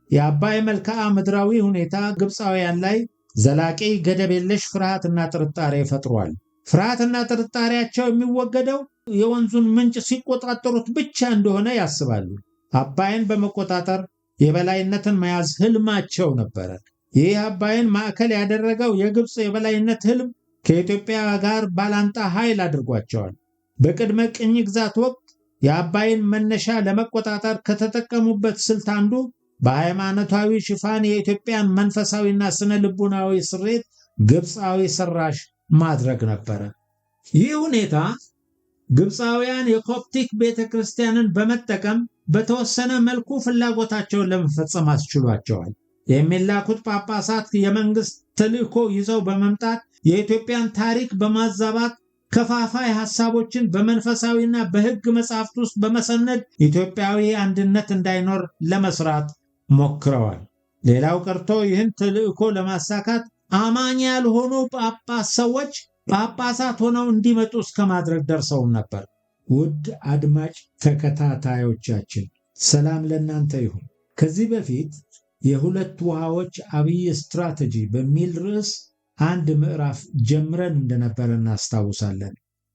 የአባይ መልክዓ ምድራዊ ሁኔታ ግብፃውያን ላይ ዘላቂ ገደብ የለሽ ፍርሃትና ጥርጣሬ ፈጥሯል። ፍርሃትና ጥርጣሬያቸው የሚወገደው የወንዙን ምንጭ ሲቆጣጠሩት ብቻ እንደሆነ ያስባሉ። አባይን በመቆጣጠር የበላይነትን መያዝ ህልማቸው ነበረ። ይህ አባይን ማዕከል ያደረገው የግብፅ የበላይነት ህልም ከኢትዮጵያ ጋር ባላንጣ ኃይል አድርጓቸዋል። በቅድመ ቅኝ ግዛት ወቅት የአባይን መነሻ ለመቆጣጠር ከተጠቀሙበት ስልት አንዱ በሃይማኖታዊ ሽፋን የኢትዮጵያን መንፈሳዊና ስነ ልቡናዊ ስሬት ግብፃዊ ሰራሽ ማድረግ ነበረ። ይህ ሁኔታ ግብፃውያን የኮፕቲክ ቤተ ክርስቲያንን በመጠቀም በተወሰነ መልኩ ፍላጎታቸውን ለመፈጸም አስችሏቸዋል። የሚላኩት ጳጳሳት የመንግስት ተልእኮ ይዘው በመምጣት የኢትዮጵያን ታሪክ በማዛባት ከፋፋይ ሐሳቦችን በመንፈሳዊና በሕግ መጻሕፍት ውስጥ በመሰነድ ኢትዮጵያዊ አንድነት እንዳይኖር ለመስራት ሞክረዋል። ሌላው ቀርቶ ይህን ተልእኮ ለማሳካት አማኝ ያልሆኑ ሰዎች ጳጳሳት ሆነው እንዲመጡ እስከ ማድረግ ደርሰውም ነበር። ውድ አድማጭ ተከታታዮቻችን ሰላም ለእናንተ ይሁን። ከዚህ በፊት የሁለት ውሃዎች አብይ ስትራቴጂ በሚል ርዕስ አንድ ምዕራፍ ጀምረን እንደነበረ እናስታውሳለን።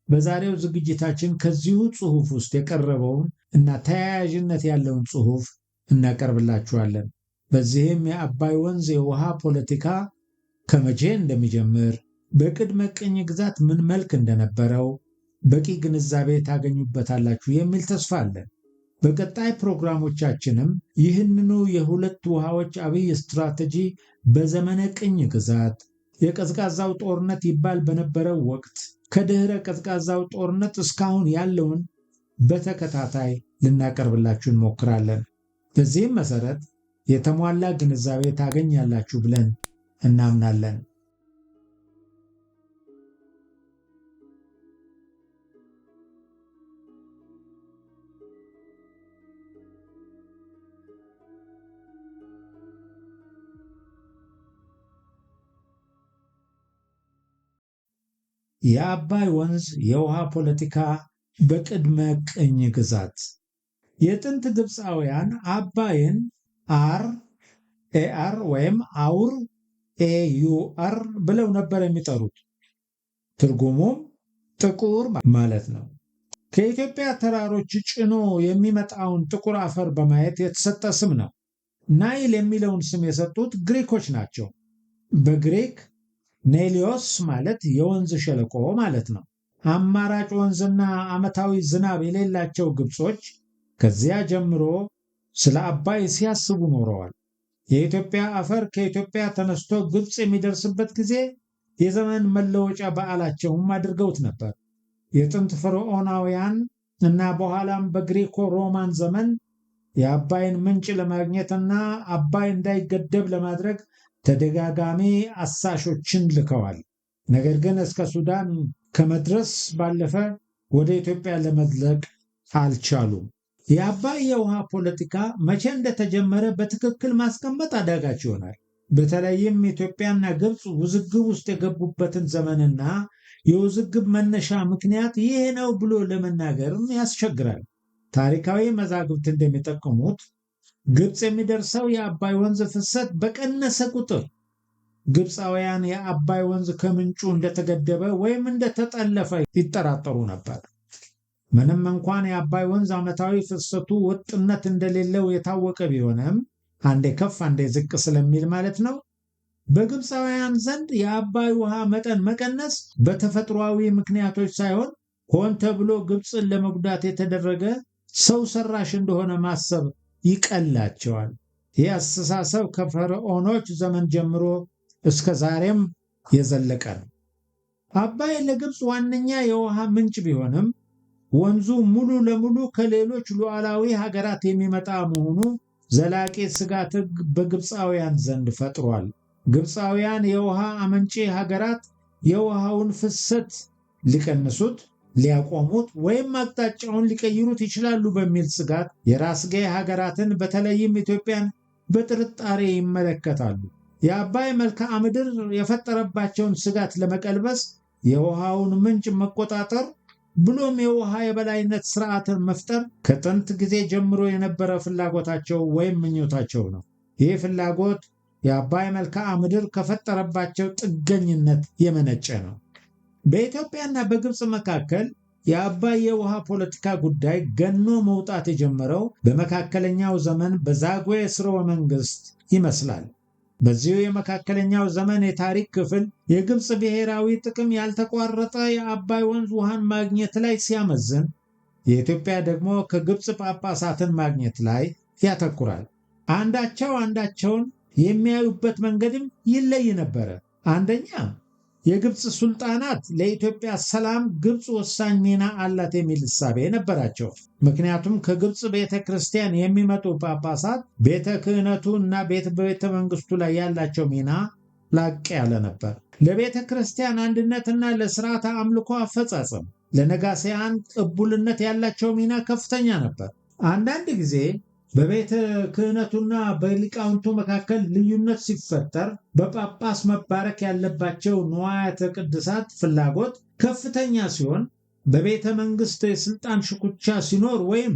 በዛሬው ዝግጅታችን ከዚሁ ጽሑፍ ውስጥ የቀረበውን እና ተያያዥነት ያለውን ጽሑፍ እናቀርብላችኋለን። በዚህም የአባይ ወንዝ የውሃ ፖለቲካ ከመቼ እንደሚጀምር፣ በቅድመ ቅኝ ግዛት ምን መልክ እንደነበረው በቂ ግንዛቤ ታገኙበታላችሁ የሚል ተስፋ አለን። በቀጣይ ፕሮግራሞቻችንም ይህንኑ የሁለት ውሃዎች አብይ ስትራቴጂ በዘመነ ቅኝ ግዛት፣ የቀዝቃዛው ጦርነት ይባል በነበረው ወቅት፣ ከድህረ ቀዝቃዛው ጦርነት እስካሁን ያለውን በተከታታይ ልናቀርብላችሁ እንሞክራለን። በዚህም መሰረት የተሟላ ግንዛቤ ታገኛላችሁ ብለን እናምናለን። የአባይ ወንዝ የውሃ ፖለቲካ በቅድመ ቅኝ ግዛት። የጥንት ግብፃውያን አባይን ኤአር ወይም አውር ኤዩአር ብለው ነበር የሚጠሩት። ትርጉሙም ጥቁር ማለት ነው። ከኢትዮጵያ ተራሮች ጭኖ የሚመጣውን ጥቁር አፈር በማየት የተሰጠ ስም ነው። ናይል የሚለውን ስም የሰጡት ግሪኮች ናቸው። በግሪክ ኔሊዮስ ማለት የወንዝ ሸለቆ ማለት ነው። አማራጭ ወንዝና ዓመታዊ ዝናብ የሌላቸው ግብጾች ከዚያ ጀምሮ ስለ አባይ ሲያስቡ ኖረዋል። የኢትዮጵያ አፈር ከኢትዮጵያ ተነስቶ ግብጽ የሚደርስበት ጊዜ የዘመን መለወጫ በዓላቸውም አድርገውት ነበር። የጥንት ፈርዖናውያን እና በኋላም በግሪኮ ሮማን ዘመን የአባይን ምንጭ ለማግኘትና አባይ እንዳይገደብ ለማድረግ ተደጋጋሚ አሳሾችን ልከዋል። ነገር ግን እስከ ሱዳን ከመድረስ ባለፈ ወደ ኢትዮጵያ ለመዝለቅ አልቻሉም። የአባይ የውሃ ፖለቲካ መቼ እንደተጀመረ በትክክል ማስቀመጥ አዳጋች ይሆናል። በተለይም ኢትዮጵያና ግብፅ ውዝግብ ውስጥ የገቡበትን ዘመንና የውዝግብ መነሻ ምክንያት ይሄ ነው ብሎ ለመናገርም ያስቸግራል። ታሪካዊ መዛግብት እንደሚጠቁሙት ግብፅ የሚደርሰው የአባይ ወንዝ ፍሰት በቀነሰ ቁጥር ግብፃውያን የአባይ ወንዝ ከምንጩ እንደተገደበ ወይም እንደተጠለፈ ይጠራጠሩ ነበር። ምንም እንኳን የአባይ ወንዝ ዓመታዊ ፍሰቱ ወጥነት እንደሌለው የታወቀ ቢሆንም አንዴ ከፍ አንዴ ዝቅ ስለሚል ማለት ነው። በግብፃውያን ዘንድ የአባይ ውሃ መጠን መቀነስ በተፈጥሯዊ ምክንያቶች ሳይሆን ሆን ተብሎ ግብፅን ለመጉዳት የተደረገ ሰው ሰራሽ እንደሆነ ማሰብ ይቀላቸዋል። ይህ አስተሳሰብ ከፈርዖኖች ዘመን ጀምሮ እስከ ዛሬም የዘለቀ ነው። አባይ ለግብፅ ዋነኛ የውሃ ምንጭ ቢሆንም ወንዙ ሙሉ ለሙሉ ከሌሎች ሉዓላዊ ሀገራት የሚመጣ መሆኑ ዘላቂ ስጋት በግብፃውያን ዘንድ ፈጥሯል። ግብፃውያን የውሃ አመንጪ ሀገራት የውሃውን ፍሰት ሊቀንሱት፣ ሊያቆሙት ወይም አቅጣጫውን ሊቀይሩት ይችላሉ በሚል ስጋት የራስጌ ሀገራትን በተለይም ኢትዮጵያን በጥርጣሬ ይመለከታሉ። የአባይ መልክዓ ምድር የፈጠረባቸውን ስጋት ለመቀልበስ የውሃውን ምንጭ መቆጣጠር ብሎም የውሃ የበላይነት ስርዓትን መፍጠር ከጥንት ጊዜ ጀምሮ የነበረ ፍላጎታቸው ወይም ምኞታቸው ነው። ይህ ፍላጎት የአባይ መልክዓ ምድር ከፈጠረባቸው ጥገኝነት የመነጨ ነው። በኢትዮጵያና በግብፅ መካከል የአባይ የውሃ ፖለቲካ ጉዳይ ገኖ መውጣት የጀመረው በመካከለኛው ዘመን በዛጉዌ ሥርወ መንግሥት ይመስላል። በዚሁ የመካከለኛው ዘመን የታሪክ ክፍል የግብፅ ብሔራዊ ጥቅም ያልተቋረጠ የአባይ ወንዝ ውሃን ማግኘት ላይ ሲያመዝን፣ የኢትዮጵያ ደግሞ ከግብፅ ጳጳሳትን ማግኘት ላይ ያተኩራል። አንዳቸው አንዳቸውን የሚያዩበት መንገድም ይለይ ነበረ። አንደኛ፣ የግብፅ ሱልጣናት ለኢትዮጵያ ሰላም ግብፅ ወሳኝ ሚና አላት የሚል እሳቤ ነበራቸው። ምክንያቱም ከግብፅ ቤተ ክርስቲያን የሚመጡ ጳጳሳት ቤተ ክህነቱ እና በቤተ መንግስቱ ላይ ያላቸው ሚና ላቅ ያለ ነበር። ለቤተ ክርስቲያን አንድነትና ለስርዓተ አምልኮ አፈጻጸም ለነጋሲያን ቅቡልነት ያላቸው ሚና ከፍተኛ ነበር። አንዳንድ ጊዜ በቤተ ክህነቱና በሊቃውንቱ መካከል ልዩነት ሲፈጠር በጳጳስ መባረክ ያለባቸው ንዋያተ ቅድሳት ፍላጎት ከፍተኛ ሲሆን፣ በቤተ መንግስት የስልጣን ሽኩቻ ሲኖር ወይም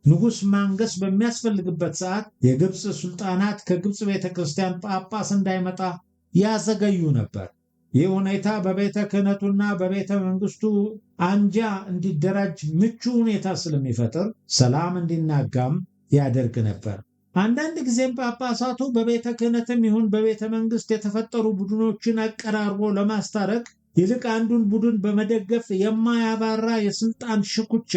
ንጉሥ ማንገስ በሚያስፈልግበት ሰዓት የግብፅ ሱልጣናት ከግብፅ ቤተ ክርስቲያን ጳጳስ እንዳይመጣ ያዘገዩ ነበር። ይህ ሁኔታ በቤተ ክህነቱና በቤተ መንግስቱ አንጃ እንዲደራጅ ምቹ ሁኔታ ስለሚፈጥር ሰላም እንዲናጋም ያደርግ ነበር። አንዳንድ ጊዜም ጳጳሳቱ በቤተ ክህነትም ይሁን በቤተ መንግስት የተፈጠሩ ቡድኖችን አቀራርቦ ለማስታረቅ ይልቅ አንዱን ቡድን በመደገፍ የማያባራ የስልጣን ሽኩቻ፣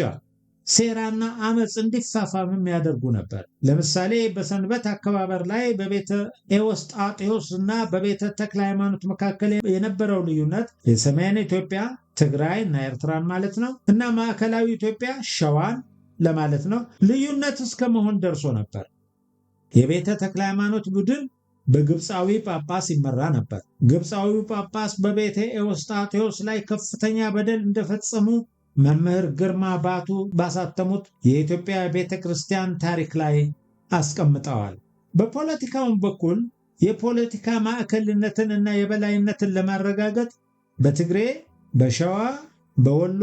ሴራና አመፅ እንዲፋፋምም ያደርጉ ነበር። ለምሳሌ በሰንበት አከባበር ላይ በቤተ ኤዎስጣቴዎስ እና በቤተ ተክለ ሃይማኖት መካከል የነበረው ልዩነት የሰሜን ኢትዮጵያ ትግራይ እና ኤርትራን ማለት ነው እና ማዕከላዊ ኢትዮጵያ ሸዋን ለማለት ነው ልዩነት እስከ መሆን ደርሶ ነበር። የቤተ ተክለ ሃይማኖት ቡድን በግብፃዊ ጳጳስ ይመራ ነበር። ግብፃዊው ጳጳስ በቤተ ኤዎስጣቴዎስ ላይ ከፍተኛ በደል እንደፈጸሙ መምህር ግርማ ባቱ ባሳተሙት የኢትዮጵያ ቤተ ክርስቲያን ታሪክ ላይ አስቀምጠዋል። በፖለቲካውም በኩል የፖለቲካ ማዕከልነትን እና የበላይነትን ለማረጋገጥ በትግሬ፣ በሸዋ፣ በወሎ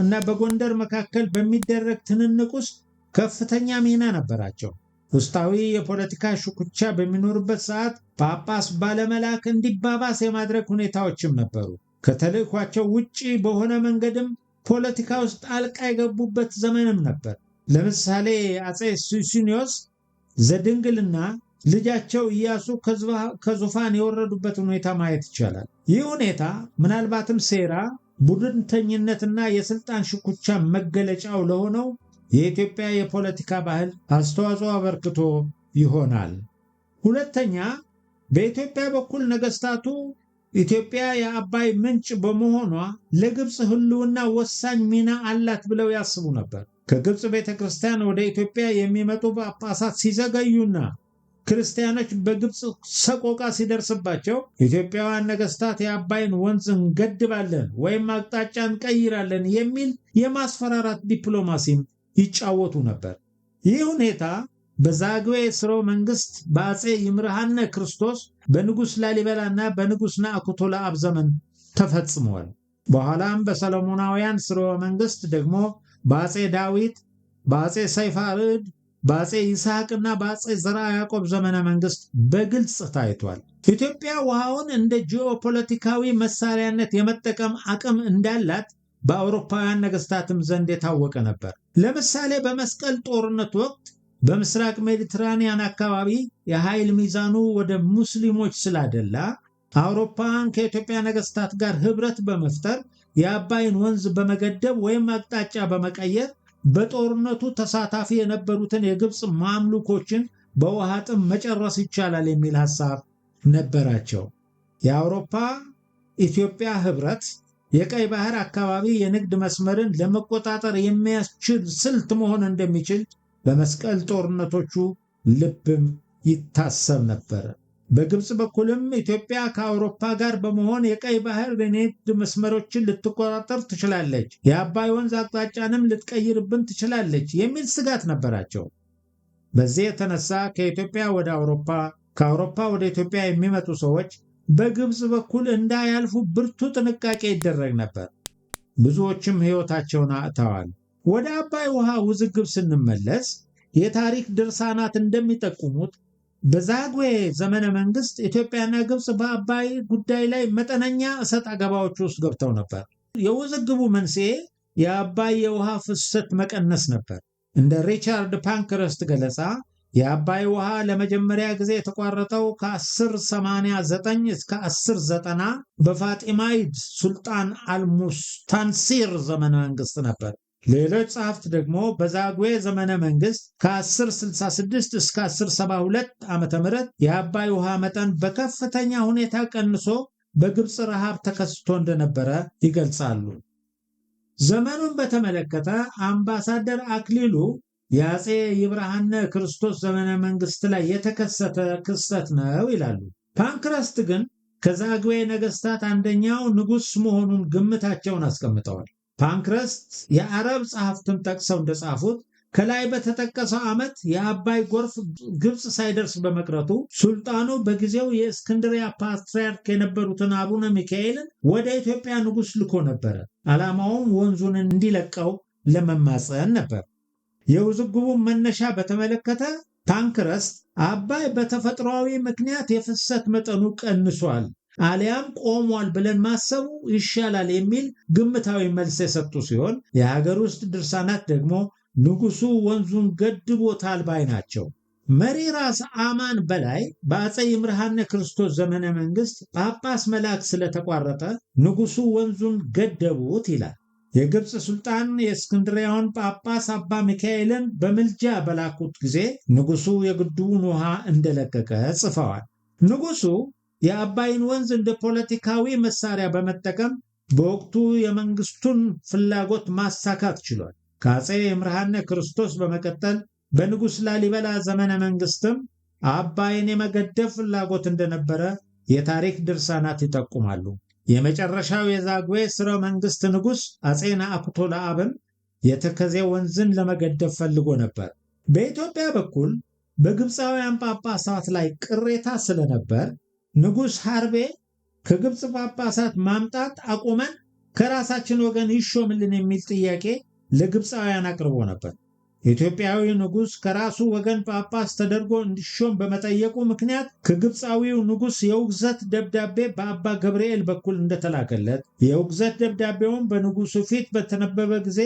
እና በጎንደር መካከል በሚደረግ ትንንቅ ውስጥ ከፍተኛ ሚና ነበራቸው። ውስጣዊ የፖለቲካ ሽኩቻ በሚኖርበት ሰዓት ጳጳስ ባለመላክ እንዲባባስ የማድረግ ሁኔታዎችም ነበሩ። ከተልእኳቸው ውጪ በሆነ መንገድም ፖለቲካ ውስጥ ጣልቃ የገቡበት ዘመንም ነበር። ለምሳሌ አፄ ሱስንዮስ ዘድንግልና ልጃቸው ኢያሱ ከዙፋን የወረዱበትን ሁኔታ ማየት ይቻላል። ይህ ሁኔታ ምናልባትም ሴራ፣ ቡድንተኝነትና የስልጣን ሽኩቻ መገለጫው ለሆነው የኢትዮጵያ የፖለቲካ ባህል አስተዋጽኦ አበርክቶ ይሆናል። ሁለተኛ፣ በኢትዮጵያ በኩል ነገስታቱ ኢትዮጵያ የአባይ ምንጭ በመሆኗ ለግብፅ ሕልውና ወሳኝ ሚና አላት ብለው ያስቡ ነበር። ከግብፅ ቤተ ክርስቲያን ወደ ኢትዮጵያ የሚመጡ ጳጳሳት ሲዘገዩና ክርስቲያኖች በግብፅ ሰቆቃ ሲደርስባቸው ኢትዮጵያውያን ነገስታት የአባይን ወንዝ እንገድባለን ወይም አቅጣጫ እንቀይራለን የሚል የማስፈራራት ዲፕሎማሲም ይጫወቱ ነበር። ይህ ሁኔታ በዛግዌ ሥርወ መንግስት በአፄ ይምርሃነ ክርስቶስ፣ በንጉሥ ላሊበላና በንጉሥ ናአኩቶ ለአብ ዘመን ተፈጽሟል። በኋላም በሰሎሞናውያን ሥርወ መንግስት ደግሞ በአፄ ዳዊት፣ በአፄ ሰይፈ አርዕድ፣ በአፄ ይስሐቅና በአፄ ዘርዓ ያዕቆብ ዘመነ መንግስት በግልጽ ታይቷል። ኢትዮጵያ ውሃውን እንደ ጂኦፖለቲካዊ መሳሪያነት የመጠቀም አቅም እንዳላት በአውሮፓውያን ነገስታትም ዘንድ የታወቀ ነበር። ለምሳሌ በመስቀል ጦርነት ወቅት በምስራቅ ሜዲትራኒያን አካባቢ የኃይል ሚዛኑ ወደ ሙስሊሞች ስላደላ አውሮፓውያን ከኢትዮጵያ ነገስታት ጋር ህብረት በመፍጠር የአባይን ወንዝ በመገደብ ወይም አቅጣጫ በመቀየር በጦርነቱ ተሳታፊ የነበሩትን የግብፅ ማምሉኮችን በውሃ ጥም መጨረስ ይቻላል የሚል ሐሳብ ነበራቸው። የአውሮፓ ኢትዮጵያ ህብረት የቀይ ባህር አካባቢ የንግድ መስመርን ለመቆጣጠር የሚያስችል ስልት መሆን እንደሚችል በመስቀል ጦርነቶቹ ልብም ይታሰብ ነበር። በግብፅ በኩልም ኢትዮጵያ ከአውሮፓ ጋር በመሆን የቀይ ባህር የንግድ መስመሮችን ልትቆጣጠር ትችላለች፣ የአባይ ወንዝ አቅጣጫንም ልትቀይርብን ትችላለች የሚል ስጋት ነበራቸው። በዚህ የተነሳ ከኢትዮጵያ ወደ አውሮፓ፣ ከአውሮፓ ወደ ኢትዮጵያ የሚመጡ ሰዎች በግብፅ በኩል እንዳያልፉ ብርቱ ጥንቃቄ ይደረግ ነበር። ብዙዎችም ሕይወታቸውን አጥተዋል። ወደ አባይ ውሃ ውዝግብ ስንመለስ የታሪክ ድርሳናት እንደሚጠቁሙት በዛግዌ ዘመነ መንግስት ኢትዮጵያና ግብፅ በአባይ ጉዳይ ላይ መጠነኛ እሰጥ አገባዎች ውስጥ ገብተው ነበር። የውዝግቡ መንስኤ የአባይ የውሃ ፍሰት መቀነስ ነበር። እንደ ሪቻርድ ፓንክረስት ገለጻ የአባይ ውሃ ለመጀመሪያ ጊዜ የተቋረጠው ከ1089 እስከ 1090 በፋጢማይድ ሱልጣን አልሙስታንሲር ዘመነ መንግስት ነበር። ሌሎች ጸሐፍት ደግሞ በዛግዌ ዘመነ መንግስት ከ1066 እስከ 1072 ዓ.ም የአባይ ውሃ መጠን በከፍተኛ ሁኔታ ቀንሶ በግብፅ ረሃብ ተከስቶ እንደነበረ ይገልጻሉ። ዘመኑን በተመለከተ አምባሳደር አክሊሉ የአፄ ይብርሃነ ክርስቶስ ዘመነ መንግስት ላይ የተከሰተ ክስተት ነው ይላሉ። ፓንክረስት ግን ከዛግዌ ነገስታት አንደኛው ንጉሥ መሆኑን ግምታቸውን አስቀምጠዋል። ፓንክረስት የአረብ ጸሐፍትን ጠቅሰው እንደጻፉት ከላይ በተጠቀሰው ዓመት የአባይ ጎርፍ ግብፅ ሳይደርስ በመቅረቱ ሱልጣኑ በጊዜው የእስክንድሪያ ፓትርያርክ የነበሩትን አቡነ ሚካኤልን ወደ ኢትዮጵያ ንጉሥ ልኮ ነበረ። ዓላማውም ወንዙን እንዲለቀው ለመማፀን ነበር። የውዝግቡን መነሻ በተመለከተ ፓንክረስት አባይ በተፈጥሯዊ ምክንያት የፍሰት መጠኑ ቀንሷል አሊያም ቆሟል ብለን ማሰቡ ይሻላል የሚል ግምታዊ መልስ የሰጡ ሲሆን የሀገር ውስጥ ድርሳናት ደግሞ ንጉሱ ወንዙን ገድቦታል ባይ ናቸው። መሪ ራስ አማን በላይ በአፄ ይምርሃነ ክርስቶስ ዘመነ መንግስት ጳጳስ መላክ ስለተቋረጠ ንጉሱ ወንዙን ገደቡት ይላል። የግብፅ ሱልጣን የእስክንድሪያውን ጳጳስ አባ ሚካኤልን በምልጃ በላኩት ጊዜ ንጉሱ የግድቡን ውሃ እንደለቀቀ ጽፈዋል። ንጉሱ የአባይን ወንዝ እንደ ፖለቲካዊ መሳሪያ በመጠቀም በወቅቱ የመንግስቱን ፍላጎት ማሳካት ችሏል። ከአፄ ይምርሃነ ክርስቶስ በመቀጠል በንጉሥ ላሊበላ ዘመነ መንግስትም አባይን የመገደብ ፍላጎት እንደነበረ የታሪክ ድርሳናት ይጠቁማሉ። የመጨረሻው የዛግዌ ሥርወ መንግስት ንጉሥ አፄ ናአኩቶ ለአብም የተከዜ ወንዝን ለመገደብ ፈልጎ ነበር። በኢትዮጵያ በኩል በግብፃውያን ጳጳሳት ላይ ቅሬታ ስለነበር ንጉሥ ሐርቤ ከግብፅ ጳጳሳት ማምጣት አቁመን ከራሳችን ወገን ይሾምልን የሚል ጥያቄ ለግብፃውያን አቅርቦ ነበር። ኢትዮጵያዊ ንጉሥ ከራሱ ወገን ጳጳስ ተደርጎ እንዲሾም በመጠየቁ ምክንያት ከግብፃዊው ንጉሥ የውግዘት ደብዳቤ በአባ ገብርኤል በኩል እንደተላከለት፣ የውግዘት ደብዳቤውን በንጉሱ ፊት በተነበበ ጊዜ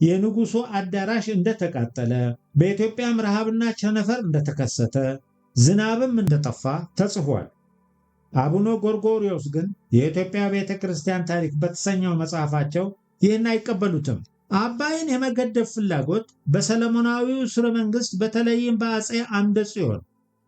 የንጉሱ አዳራሽ እንደተቃጠለ፣ በኢትዮጵያም ረሃብና ቸነፈር እንደተከሰተ፣ ዝናብም እንደጠፋ ተጽፏል። አቡነ ጎርጎርዮስ ግን የኢትዮጵያ ቤተ ክርስቲያን ታሪክ በተሰኘው መጽሐፋቸው ይህን አይቀበሉትም። አባይን የመገደብ ፍላጎት በሰለሞናዊው ሥርወ መንግሥት በተለይም በአፄ አምደ ጽዮን፣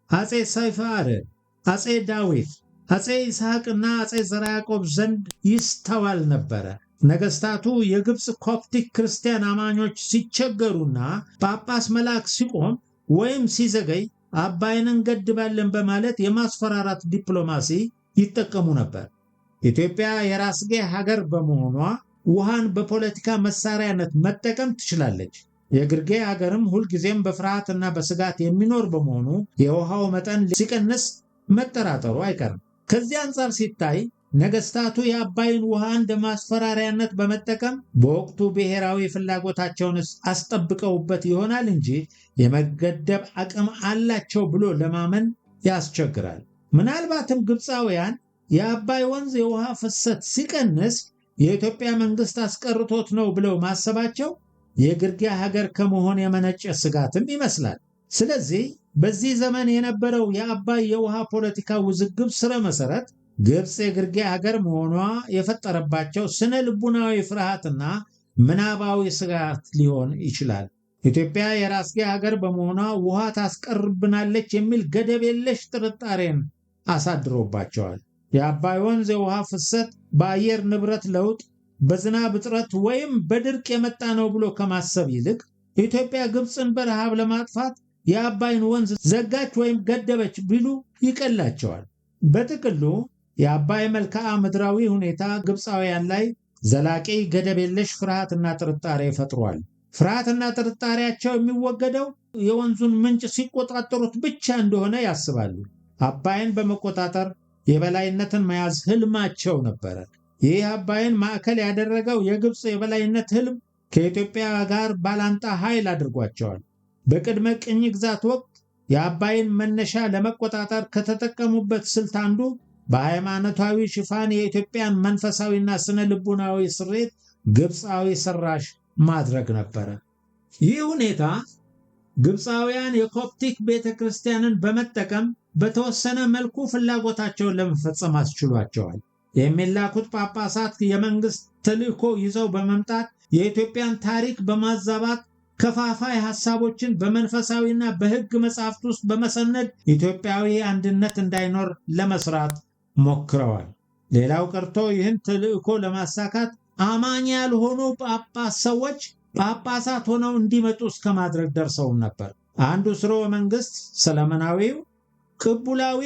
አፄ ሰይፈ አርዕድ፣ አፄ ዳዊት፣ አፄ ይስሐቅና አፄ ዘርዓ ያዕቆብ ዘንድ ይስተዋል ነበረ። ነገሥታቱ የግብፅ ኮፕቲክ ክርስቲያን አማኞች ሲቸገሩና ጳጳስ መላክ ሲቆም ወይም ሲዘገይ አባይን እንገድባለን በማለት የማስፈራራት ዲፕሎማሲ ይጠቀሙ ነበር። ኢትዮጵያ የራስጌ ሀገር በመሆኗ ውሃን በፖለቲካ መሳሪያነት መጠቀም ትችላለች። የግርጌ ሀገርም ሁልጊዜም በፍርሃትና በስጋት የሚኖር በመሆኑ የውሃው መጠን ሲቀንስ መጠራጠሩ አይቀርም። ከዚህ አንጻር ሲታይ ነገሥታቱ የአባይን ውሃ እንደ ማስፈራሪያነት በመጠቀም በወቅቱ ብሔራዊ ፍላጎታቸውን አስጠብቀውበት ይሆናል እንጂ የመገደብ አቅም አላቸው ብሎ ለማመን ያስቸግራል። ምናልባትም ግብፃውያን የአባይ ወንዝ የውሃ ፍሰት ሲቀንስ የኢትዮጵያ መንግስት አስቀርቶት ነው ብለው ማሰባቸው የግርጌ ሀገር ከመሆን የመነጨ ስጋትም ይመስላል። ስለዚህ በዚህ ዘመን የነበረው የአባይ የውሃ ፖለቲካ ውዝግብ ስረ መሰረት ግብፅ የግርጌ ሀገር መሆኗ የፈጠረባቸው ስነ ልቡናዊ ፍርሃትና ምናባዊ ስጋት ሊሆን ይችላል። ኢትዮጵያ የራስጌ ሀገር በመሆኗ ውሃ ታስቀርብናለች የሚል ገደብ የለሽ ጥርጣሬን አሳድሮባቸዋል። የአባይ ወንዝ የውሃ ፍሰት በአየር ንብረት ለውጥ፣ በዝናብ እጥረት ወይም በድርቅ የመጣ ነው ብሎ ከማሰብ ይልቅ ኢትዮጵያ ግብፅን በረሃብ ለማጥፋት የአባይን ወንዝ ዘጋች ወይም ገደበች ቢሉ ይቀላቸዋል። በጥቅሉ የአባይ መልክዓ ምድራዊ ሁኔታ ግብፃውያን ላይ ዘላቂ ገደብ የለሽ ፍርሃትና ጥርጣሬ ፈጥሯል። ፍርሃትና ጥርጣሬያቸው የሚወገደው የወንዙን ምንጭ ሲቆጣጠሩት ብቻ እንደሆነ ያስባሉ። አባይን በመቆጣጠር የበላይነትን መያዝ ህልማቸው ነበረ። ይህ አባይን ማዕከል ያደረገው የግብፅ የበላይነት ህልም ከኢትዮጵያ ጋር ባላንጣ ኃይል አድርጓቸዋል። በቅድመ ቅኝ ግዛት ወቅት የአባይን መነሻ ለመቆጣጠር ከተጠቀሙበት ስልት አንዱ በሃይማኖታዊ ሽፋን የኢትዮጵያን መንፈሳዊና ስነ ልቡናዊ ስሬት ግብፃዊ ሰራሽ ማድረግ ነበረ። ይህ ሁኔታ ግብፃውያን የኮፕቲክ ቤተ ክርስቲያንን በመጠቀም በተወሰነ መልኩ ፍላጎታቸውን ለመፈጸም አስችሏቸዋል። የሚላኩት ጳጳሳት የመንግስት ተልእኮ ይዘው በመምጣት የኢትዮጵያን ታሪክ በማዛባት ከፋፋይ ሐሳቦችን በመንፈሳዊና በሕግ መጻሕፍት ውስጥ በመሰነድ ኢትዮጵያዊ አንድነት እንዳይኖር ለመስራት ሞክረዋል። ሌላው ቀርቶ ይህን ተልእኮ ለማሳካት አማኝ ያልሆኑ ሰዎች ጳጳሳት ሆነው እንዲመጡ እስከ ማድረግ ደርሰውም ነበር። አንዱ ስርወ መንግስት ሰለሞናዊው ቅቡላዊ፣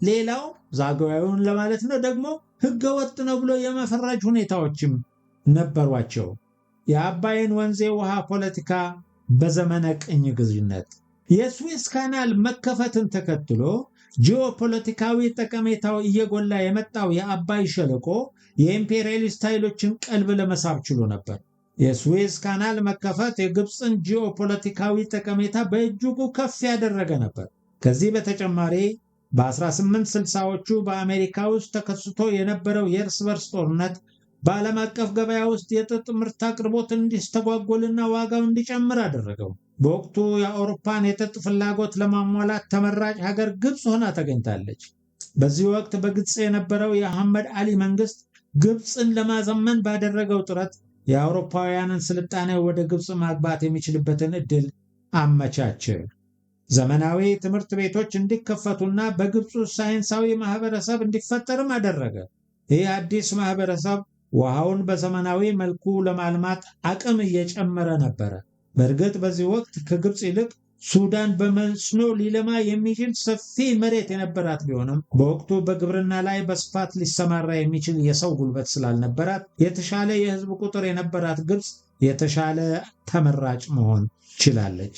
ሌላው ዛጉዌውን ለማለት ነው ደግሞ ሕገ ወጥ ነው ብሎ የመፈረጅ ሁኔታዎችም ነበሯቸው። የአባይን ወንዝ ውሃ ፖለቲካ በዘመነ ቅኝ ግዝነት የስዊስ ካናል መከፈትን ተከትሎ ጂኦፖለቲካዊ ጠቀሜታው እየጎላ የመጣው የአባይ ሸለቆ የኢምፔሪያሊስት ኃይሎችን ቀልብ ለመሳብ ችሎ ነበር። የስዊስ ካናል መከፈት የግብፅን ጂኦፖለቲካዊ ጠቀሜታ በእጅጉ ከፍ ያደረገ ነበር። ከዚህ በተጨማሪ በ1860ዎቹ በአሜሪካ ውስጥ ተከስቶ የነበረው የእርስ በርስ ጦርነት በዓለም አቀፍ ገበያ ውስጥ የጥጥ ምርት አቅርቦት እንዲስተጓጎልና ዋጋው እንዲጨምር አደረገው። በወቅቱ የአውሮፓን የጥጥ ፍላጎት ለማሟላት ተመራጭ ሀገር ግብፅ ሆና ተገኝታለች። በዚህ ወቅት በግብፅ የነበረው የአህመድ አሊ መንግስት ግብፅን ለማዘመን ባደረገው ጥረት የአውሮፓውያንን ስልጣኔ ወደ ግብፅ ማግባት የሚችልበትን ዕድል አመቻቸ። ዘመናዊ ትምህርት ቤቶች እንዲከፈቱና በግብፅ ሳይንሳዊ ማህበረሰብ እንዲፈጠርም አደረገ። ይህ አዲስ ማህበረሰብ ውሃውን በዘመናዊ መልኩ ለማልማት አቅም እየጨመረ ነበረ። በእርግጥ በዚህ ወቅት ከግብፅ ይልቅ ሱዳን በመስኖ ሊለማ የሚችል ሰፊ መሬት የነበራት ቢሆንም በወቅቱ በግብርና ላይ በስፋት ሊሰማራ የሚችል የሰው ጉልበት ስላልነበራት የተሻለ የህዝብ ቁጥር የነበራት ግብፅ የተሻለ ተመራጭ መሆን ችላለች።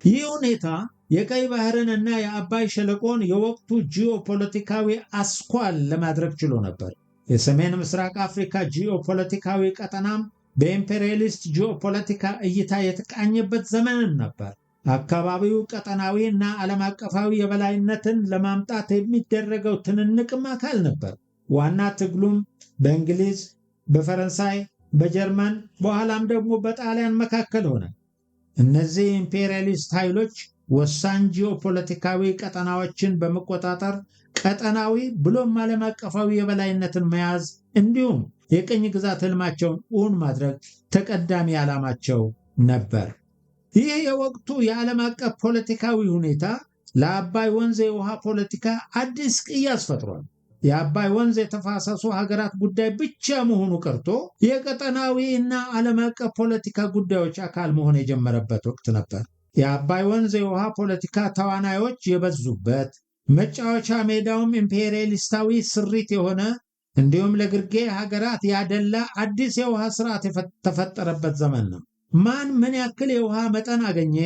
ይህ ሁኔታ የቀይ ባህርን እና የአባይ ሸለቆን የወቅቱ ጂኦፖለቲካዊ አስኳል ለማድረግ ችሎ ነበር። የሰሜን ምስራቅ አፍሪካ ጂኦፖለቲካዊ ቀጠናም በኢምፔሪያሊስት ጂኦፖለቲካ እይታ የተቃኘበት ዘመን ነበር። አካባቢው ቀጠናዊ እና ዓለም አቀፋዊ የበላይነትን ለማምጣት የሚደረገው ትንንቅም አካል ነበር። ዋና ትግሉም በእንግሊዝ፣ በፈረንሳይ፣ በጀርመን በኋላም ደግሞ በጣሊያን መካከል ሆነ። እነዚህ ኢምፔሪያሊስት ኃይሎች ወሳኝ ጂኦፖለቲካዊ ቀጠናዎችን በመቆጣጠር ቀጠናዊ ብሎም ዓለም አቀፋዊ የበላይነትን መያዝ እንዲሁም የቅኝ ግዛት ህልማቸውን እውን ማድረግ ተቀዳሚ ዓላማቸው ነበር። ይህ የወቅቱ የዓለም አቀፍ ፖለቲካዊ ሁኔታ ለአባይ ወንዝ የውሃ ፖለቲካ አዲስ ቅያስ ፈጥሯል። የአባይ ወንዝ የተፋሰሱ ሀገራት ጉዳይ ብቻ መሆኑ ቀርቶ የቀጠናዊ እና ዓለም አቀፍ ፖለቲካ ጉዳዮች አካል መሆን የጀመረበት ወቅት ነበር። የአባይ ወንዝ የውሃ ፖለቲካ ተዋናዮች የበዙበት፣ መጫወቻ ሜዳውም ኢምፔሪያሊስታዊ ስሪት የሆነ እንዲሁም ለግርጌ ሀገራት ያደላ አዲስ የውሃ ስርዓት የተፈጠረበት ዘመን ነው። ማን ምን ያክል የውሃ መጠን አገኘ፣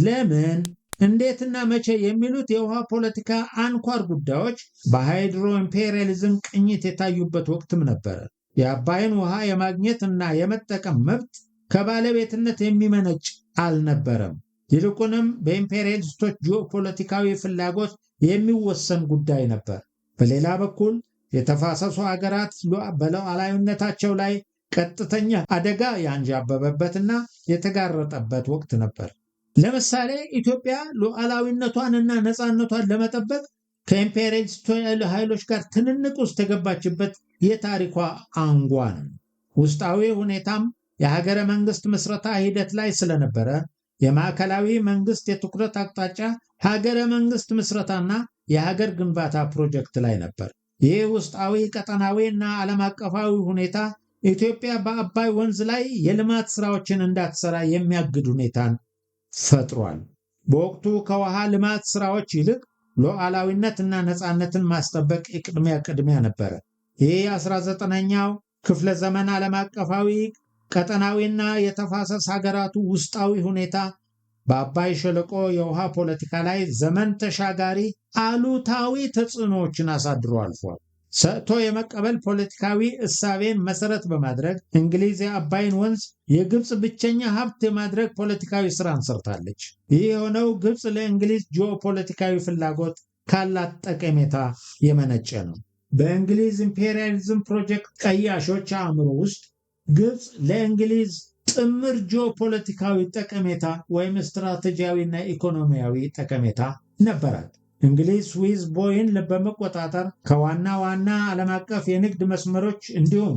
ለምን፣ እንዴትና መቼ የሚሉት የውሃ ፖለቲካ አንኳር ጉዳዮች በሃይድሮ ኢምፔሪያሊዝም ቅኝት የታዩበት ወቅትም ነበረ። የአባይን ውሃ የማግኘት እና የመጠቀም መብት ከባለቤትነት የሚመነጭ አልነበረም። ይልቁንም በኢምፔሪያሊስቶች ጂኦፖለቲካዊ ፍላጎት የሚወሰን ጉዳይ ነበር። በሌላ በኩል የተፋሰሱ ሀገራት በሉዓላዊነታቸው ላይ ቀጥተኛ አደጋ ያንዣበበበትና የተጋረጠበት ወቅት ነበር። ለምሳሌ ኢትዮጵያ ሉዓላዊነቷንና ነፃነቷን ለመጠበቅ ከኢምፔሪያሊስት ኃይሎች ጋር ትንንቅ ውስጥ የገባችበት የታሪኳ አንጓ ነው። ውስጣዊ ሁኔታም የሀገረ መንግስት ምስረታ ሂደት ላይ ስለነበረ የማዕከላዊ መንግስት የትኩረት አቅጣጫ ሀገረ መንግስት ምስረታና የሀገር ግንባታ ፕሮጀክት ላይ ነበር። ይህ ውስጣዊ ቀጠናዊ እና ዓለም አቀፋዊ ሁኔታ ኢትዮጵያ በአባይ ወንዝ ላይ የልማት ስራዎችን እንዳትሰራ የሚያግድ ሁኔታን ፈጥሯል። በወቅቱ ከውሃ ልማት ስራዎች ይልቅ ሉዓላዊነት እና ነፃነትን ማስጠበቅ ቅድሚያ ነበረ። ይህ 19ኛው ክፍለ ዘመን ዓለም አቀፋዊ ቀጠናዊና የተፋሰስ ሀገራቱ ውስጣዊ ሁኔታ በአባይ ሸለቆ የውሃ ፖለቲካ ላይ ዘመን ተሻጋሪ አሉታዊ ተጽዕኖዎችን አሳድሮ አልፏል። ሰጥቶ የመቀበል ፖለቲካዊ እሳቤን መሰረት በማድረግ እንግሊዝ የአባይን ወንዝ የግብፅ ብቸኛ ሀብት የማድረግ ፖለቲካዊ ስራን ሰርታለች። ይህ የሆነው ግብፅ ለእንግሊዝ ጂኦፖለቲካዊ ፍላጎት ካላት ጠቀሜታ የመነጨ ነው። በእንግሊዝ ኢምፔሪያሊዝም ፕሮጀክት ቀያሾች አእምሮ ውስጥ ግብፅ ለእንግሊዝ ጥምር ጂኦፖለቲካዊ ጠቀሜታ ወይም ስትራቴጂያዊና ኢኮኖሚያዊ ጠቀሜታ ነበራት። እንግሊዝ ስዊዝ ቦይን በመቆጣጠር ከዋና ዋና ዓለም አቀፍ የንግድ መስመሮች እንዲሁም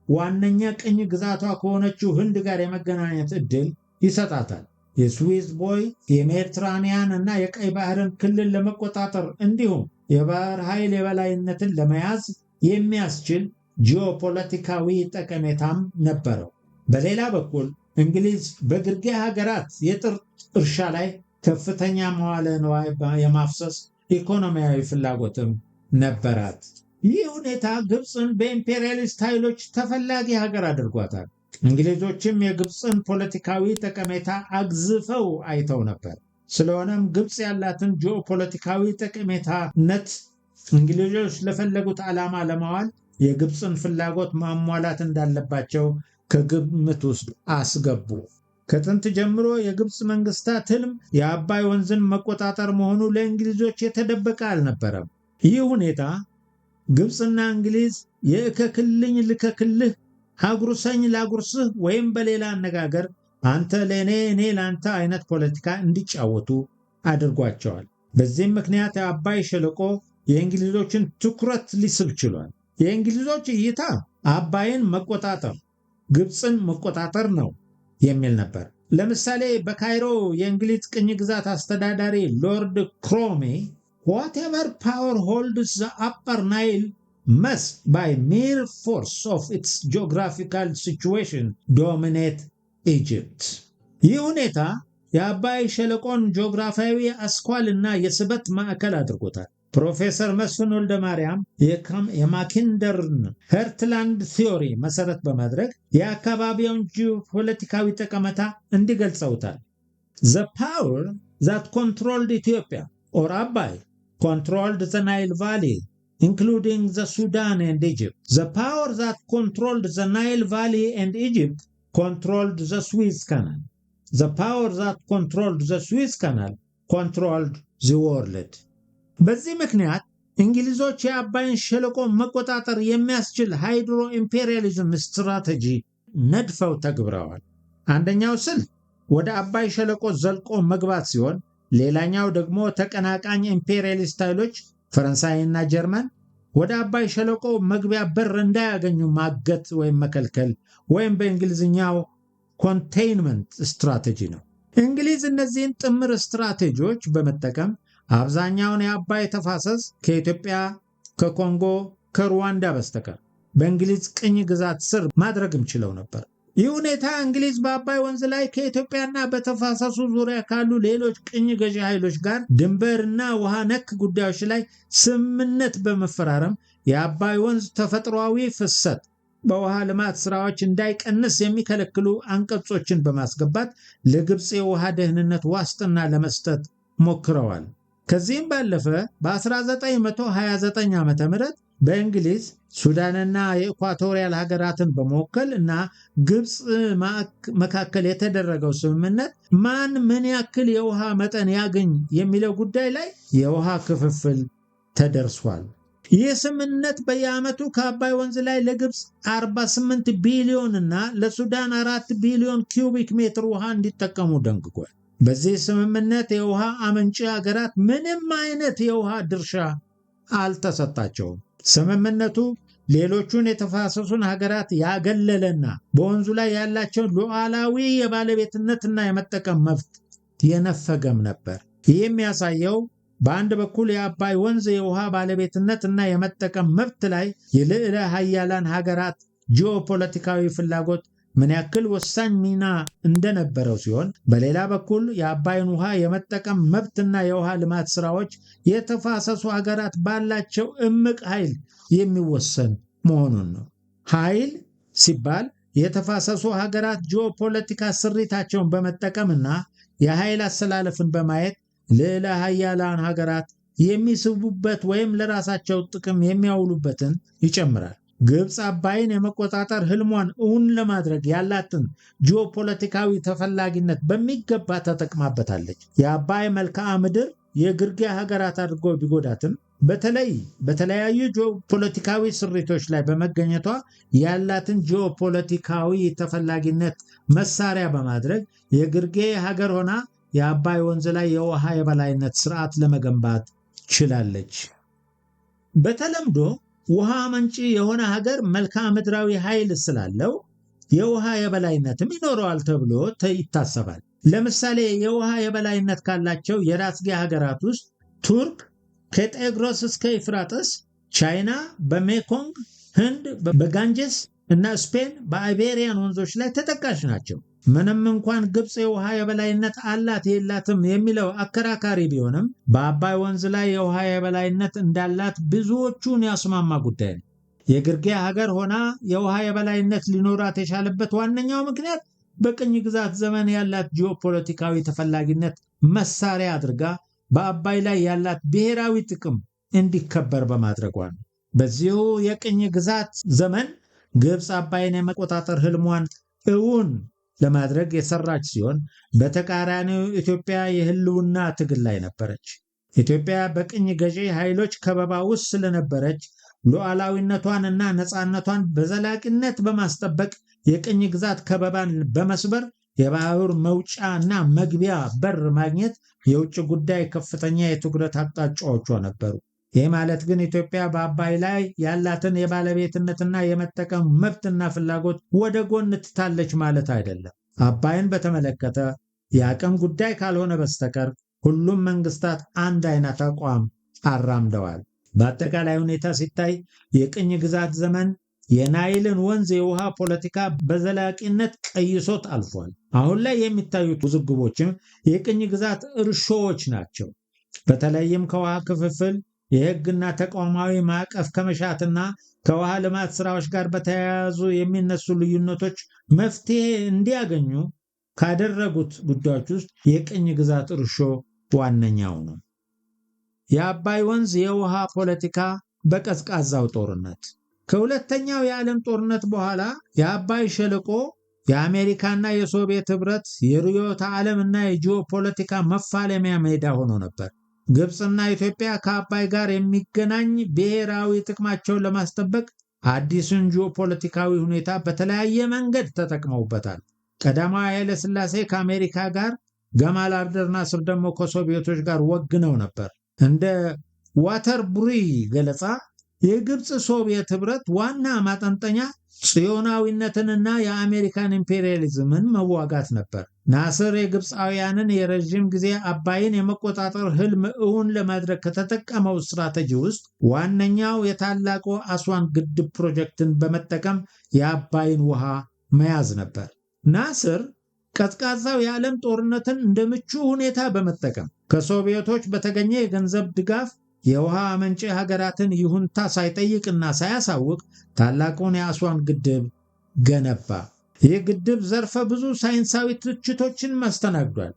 ዋነኛ ቅኝ ግዛቷ ከሆነችው ህንድ ጋር የመገናኘት ዕድል ይሰጣታል። የስዊዝ ቦይ የሜዲትራኒያን እና የቀይ ባህርን ክልል ለመቆጣጠር እንዲሁም የባህር ኃይል የበላይነትን ለመያዝ የሚያስችል ጂኦፖለቲካዊ ጠቀሜታም ነበረው። በሌላ በኩል እንግሊዝ በግርጌ ሀገራት የጥጥ እርሻ ላይ ከፍተኛ መዋለ ንዋይ የማፍሰስ ኢኮኖሚያዊ ፍላጎትም ነበራት። ይህ ሁኔታ ግብፅን በኢምፔሪያሊስት ኃይሎች ተፈላጊ ሀገር አድርጓታል። እንግሊዞችም የግብፅን ፖለቲካዊ ጠቀሜታ አግዝፈው አይተው ነበር። ስለሆነም ግብፅ ያላትን ጂኦፖለቲካዊ ጠቀሜታነት እንግሊዞች ለፈለጉት ዓላማ ለማዋል የግብፅን ፍላጎት ማሟላት እንዳለባቸው ከግምት ውስጥ አስገቡ። ከጥንት ጀምሮ የግብፅ መንግስታት ህልም የአባይ ወንዝን መቆጣጠር መሆኑ ለእንግሊዞች የተደበቀ አልነበረም። ይህ ሁኔታ ግብፅና እንግሊዝ የእከክልኝ ልከክልህ፣ አጉርሰኝ ላጉርስህ ወይም በሌላ አነጋገር አንተ ለእኔ እኔ ለአንተ አይነት ፖለቲካ እንዲጫወቱ አድርጓቸዋል። በዚህም ምክንያት የአባይ ሸለቆ የእንግሊዞችን ትኩረት ሊስብ ችሏል። የእንግሊዞች እይታ አባይን መቆጣጠር ግብፅን መቆጣጠር ነው የሚል ነበር። ለምሳሌ በካይሮ የእንግሊዝ ቅኝ ግዛት አስተዳዳሪ ሎርድ ክሮሜ whatever power holds the upper Nile must by mere force of its geographical situation dominate Egypt። ይህ ሁኔታ የአባይ ሸለቆን ጂኦግራፊያዊ አስኳልና የስበት ማዕከል አድርጎታል። ፕሮፌሰር መስፍን ወልደ ማርያም የማኪንደርን ሄርትላንድ ቲዮሪ መሰረት በማድረግ የአካባቢውን ጂኦፖለቲካዊ ጠቀሜታ እንዲገልጸውታል። The power that controlled Ethiopia or Abai controlled the Nile Valley, including the Sudan and Egypt. The power that controlled the Nile Valley and Egypt controlled the Suez Canal. The power that controlled the Suez Canal controlled the world. በዚህ ምክንያት እንግሊዞች የአባይን ሸለቆ መቆጣጠር የሚያስችል ሃይድሮ ኢምፔሪያሊዝም ስትራቴጂ ነድፈው ተግብረዋል። አንደኛው ስልት ወደ አባይ ሸለቆ ዘልቆ መግባት ሲሆን፣ ሌላኛው ደግሞ ተቀናቃኝ ኢምፔሪያሊስት ኃይሎች ፈረንሳይና ጀርመን ወደ አባይ ሸለቆ መግቢያ በር እንዳያገኙ ማገት ወይም መከልከል ወይም በእንግሊዝኛው ኮንቴይንመንት ስትራቴጂ ነው። እንግሊዝ እነዚህን ጥምር ስትራቴጂዎች በመጠቀም አብዛኛውን የአባይ ተፋሰስ ከኢትዮጵያ፣ ከኮንጎ፣ ከሩዋንዳ በስተቀር በእንግሊዝ ቅኝ ግዛት ስር ማድረግም ችለው ነበር። ይህ ሁኔታ እንግሊዝ በአባይ ወንዝ ላይ ከኢትዮጵያና በተፋሰሱ ዙሪያ ካሉ ሌሎች ቅኝ ገዢ ኃይሎች ጋር ድንበርና ውሃ ነክ ጉዳዮች ላይ ስምምነት በመፈራረም የአባይ ወንዝ ተፈጥሯዊ ፍሰት በውሃ ልማት ስራዎች እንዳይቀንስ የሚከለክሉ አንቀጾችን በማስገባት ለግብፅ የውሃ ደህንነት ዋስትና ለመስጠት ሞክረዋል። ከዚህም ባለፈ በ1929 ዓ.ም በእንግሊዝ ሱዳንና የኢኳቶሪያል ሀገራትን በመወከል እና ግብፅ መካከል የተደረገው ስምምነት ማን ምን ያክል የውሃ መጠን ያገኝ የሚለው ጉዳይ ላይ የውሃ ክፍፍል ተደርሷል። ይህ ስምምነት በየዓመቱ ከአባይ ወንዝ ላይ ለግብፅ 48 ቢሊዮን እና ለሱዳን 4 ቢሊዮን ኪዩቢክ ሜትር ውሃ እንዲጠቀሙ ደንግጓል። በዚህ ስምምነት የውሃ አመንጪ ሀገራት ምንም አይነት የውሃ ድርሻ አልተሰጣቸውም። ስምምነቱ ሌሎቹን የተፋሰሱን ሀገራት ያገለለና በወንዙ ላይ ያላቸውን ሉዓላዊ የባለቤትነትና የመጠቀም መብት የነፈገም ነበር። ይህ የሚያሳየው በአንድ በኩል የአባይ ወንዝ የውሃ ባለቤትነትና የመጠቀም መብት ላይ የልዕለ ሀያላን ሀገራት ጂኦፖለቲካዊ ፍላጎት ምን ያክል ወሳኝ ሚና እንደነበረው ሲሆን፣ በሌላ በኩል የአባይን ውሃ የመጠቀም መብትና የውሃ ልማት ስራዎች የተፋሰሱ ሀገራት ባላቸው እምቅ ኃይል የሚወሰን መሆኑን ነው። ኃይል ሲባል የተፋሰሱ ሀገራት ጂኦፖለቲካ ስሪታቸውን በመጠቀምና የኃይል አሰላለፍን በማየት ልዕለ ሀያላን ሀገራት የሚስቡበት ወይም ለራሳቸው ጥቅም የሚያውሉበትን ይጨምራል። ግብፅ አባይን የመቆጣጠር ህልሟን እውን ለማድረግ ያላትን ጂኦፖለቲካዊ ተፈላጊነት በሚገባ ተጠቅማበታለች። የአባይ መልክዓ ምድር የግርጌ ሀገራት አድርጎ ቢጎዳትም በተለይ በተለያዩ ጂኦፖለቲካዊ ስሪቶች ላይ በመገኘቷ ያላትን ጂኦፖለቲካዊ ተፈላጊነት መሳሪያ በማድረግ የግርጌ ሀገር ሆና የአባይ ወንዝ ላይ የውሃ የበላይነት ስርዓት ለመገንባት ችላለች። በተለምዶ ውሃ መንጪ የሆነ ሀገር መልክዓ ምድራዊ ኃይል ስላለው የውሃ የበላይነትም ይኖረዋል ተብሎ ይታሰባል። ለምሳሌ የውሃ የበላይነት ካላቸው የራስጌ ሀገራት ውስጥ ቱርክ ከጤግሮስ እስከ ኤፍራጥስ፣ ቻይና በሜኮንግ፣ ህንድ በጋንጀስ እና ስፔን በአይቤሪያን ወንዞች ላይ ተጠቃሽ ናቸው። ምንም እንኳን ግብፅ የውሃ የበላይነት አላት የላትም የሚለው አከራካሪ ቢሆንም በአባይ ወንዝ ላይ የውሃ የበላይነት እንዳላት ብዙዎቹን ያስማማ ጉዳይ ነው። የግርጌ ሀገር ሆና የውሃ የበላይነት ሊኖራት የቻለበት ዋነኛው ምክንያት በቅኝ ግዛት ዘመን ያላት ጂኦፖለቲካዊ ተፈላጊነት መሳሪያ አድርጋ በአባይ ላይ ያላት ብሔራዊ ጥቅም እንዲከበር በማድረጓ ነው። በዚሁ የቅኝ ግዛት ዘመን ግብፅ አባይን የመቆጣጠር ህልሟን እውን ለማድረግ የሰራች ሲሆን፣ በተቃራኒው ኢትዮጵያ የህልውና ትግል ላይ ነበረች። ኢትዮጵያ በቅኝ ገዢ ኃይሎች ከበባ ውስጥ ስለነበረች ሉዓላዊነቷን እና ነፃነቷን በዘላቂነት በማስጠበቅ የቅኝ ግዛት ከበባን በመስበር የባህር መውጫ እና መግቢያ በር ማግኘት የውጭ ጉዳይ ከፍተኛ የትኩረት አቅጣጫዎቿ ነበሩ። ይህ ማለት ግን ኢትዮጵያ በአባይ ላይ ያላትን የባለቤትነትና የመጠቀም መብትና ፍላጎት ወደ ጎን ትታለች ማለት አይደለም። አባይን በተመለከተ የአቅም ጉዳይ ካልሆነ በስተቀር ሁሉም መንግስታት አንድ አይነት አቋም አራምደዋል። በአጠቃላይ ሁኔታ ሲታይ የቅኝ ግዛት ዘመን የናይልን ወንዝ የውሃ ፖለቲካ በዘላቂነት ቀይሶት አልፏል። አሁን ላይ የሚታዩት ውዝግቦችም የቅኝ ግዛት እርሾዎች ናቸው። በተለይም ከውሃ ክፍፍል፣ የህግና ተቋማዊ ማዕቀፍ ከመሻትና ከውሃ ልማት ስራዎች ጋር በተያያዙ የሚነሱ ልዩነቶች መፍትሄ እንዲያገኙ ካደረጉት ጉዳዮች ውስጥ የቅኝ ግዛት እርሾ ዋነኛው ነው። የአባይ ወንዝ የውሃ ፖለቲካ በቀዝቃዛው ጦርነት ከሁለተኛው የዓለም ጦርነት በኋላ የአባይ ሸለቆ የአሜሪካና የሶቪየት ህብረት የርዕዮተ ዓለምና የጂኦፖለቲካ መፋለሚያ ሜዳ ሆኖ ነበር። ግብፅና ኢትዮጵያ ከአባይ ጋር የሚገናኝ ብሔራዊ ጥቅማቸውን ለማስጠበቅ አዲሱን ጂኦፖለቲካዊ ሁኔታ በተለያየ መንገድ ተጠቅመውበታል። ቀዳማዊ ኃይለ ሥላሴ ከአሜሪካ ጋር፣ ገማል አብደል ናስር ደግሞ ከሶቪየቶች ጋር ወግነው ነበር። እንደ ዋተርቡሪ ገለጻ የግብፅ ሶቪየት ህብረት ዋና ማጠንጠኛ ጽዮናዊነትንና የአሜሪካን ኢምፔሪያሊዝምን መዋጋት ነበር። ናስር የግብፃውያንን የረዥም ጊዜ አባይን የመቆጣጠር ህልም እውን ለማድረግ ከተጠቀመው ስትራቴጂ ውስጥ ዋነኛው የታላቁ አስዋን ግድብ ፕሮጀክትን በመጠቀም የአባይን ውሃ መያዝ ነበር። ናስር ቀዝቃዛው የዓለም ጦርነትን እንደ ምቹ ሁኔታ በመጠቀም ከሶቪየቶች በተገኘ የገንዘብ ድጋፍ የውሃ አመንጪ ሀገራትን ይሁንታ ሳይጠይቅና ሳያሳውቅ ታላቁን የአስዋን ግድብ ገነባ። ይህ ግድብ ዘርፈ ብዙ ሳይንሳዊ ትችቶችን ማስተናግዷል።